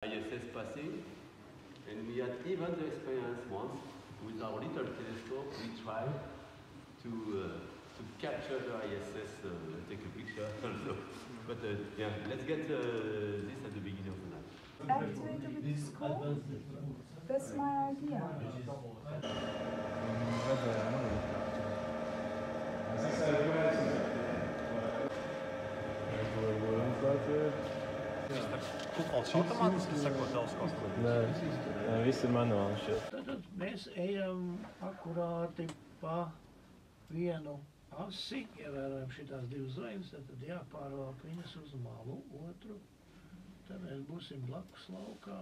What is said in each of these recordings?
ISS passing, and we had even the experience once with our little telescope. We tried to capture the ISS, take a picture also. But yeah, let's get this at the beginning of the night. Activate with the scope. That's my idea. Kukls automātiski seko teleskopam? Nē, viss ir manuāli šeit. Tad mēs ejam akurāti pa vienu asi, ievērojam šitās divas zvaigznes, tad jāpārvalk viņas uz malu otru. Tad mēs būsim blakus laukā.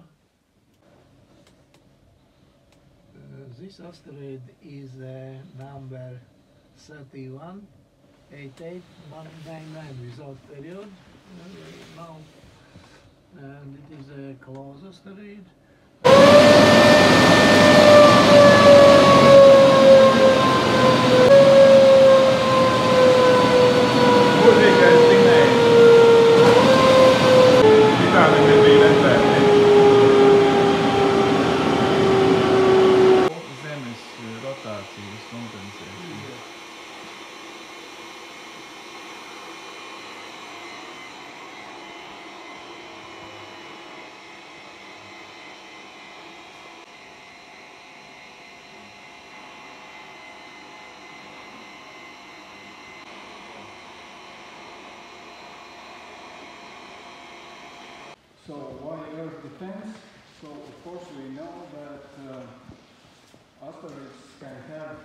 This asteroid is number 31, 88, 199 without period now. And it is a close asteroid. Zemes rotācijas kompensēšana. So why Earth defense? So of course we know that asteroids can have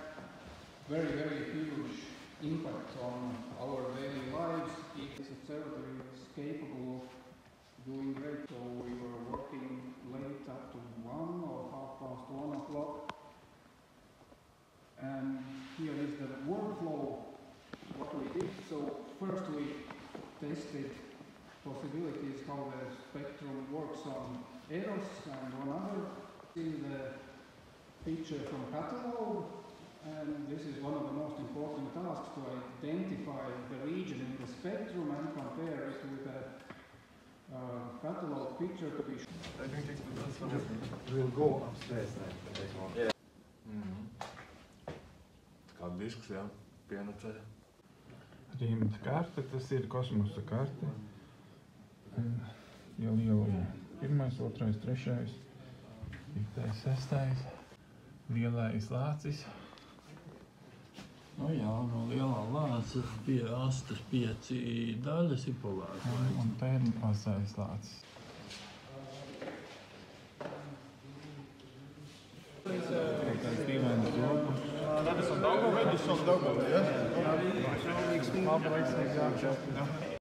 very, very huge impact on our daily lives. This observatory is capable of doing great. So we were working late up to 1 or 1:30 o'clock. And here is the workflow, what we did. So first we tested possibilities how the spectrum works on Eros and on other. See the picture from catalog, and this is one of the most important tasks to identify the region in the spectrum and compare it with a catalog picture to be sure. I think that's what We'll go upstairs then. kā disks, jā, pienacē. Rīmta karte, tas ir kosmosa karte. Jau 1, 2, 3, 5, 6. Lielais lācis. Nu jā, no lielā lāca pie astes 5 daļas ir polārs. Un te ir mazais lācis. Tāds dīvains logus. Redis un Daugava, Redis un Daugava, jā? Labi, veiksmīgi, jā.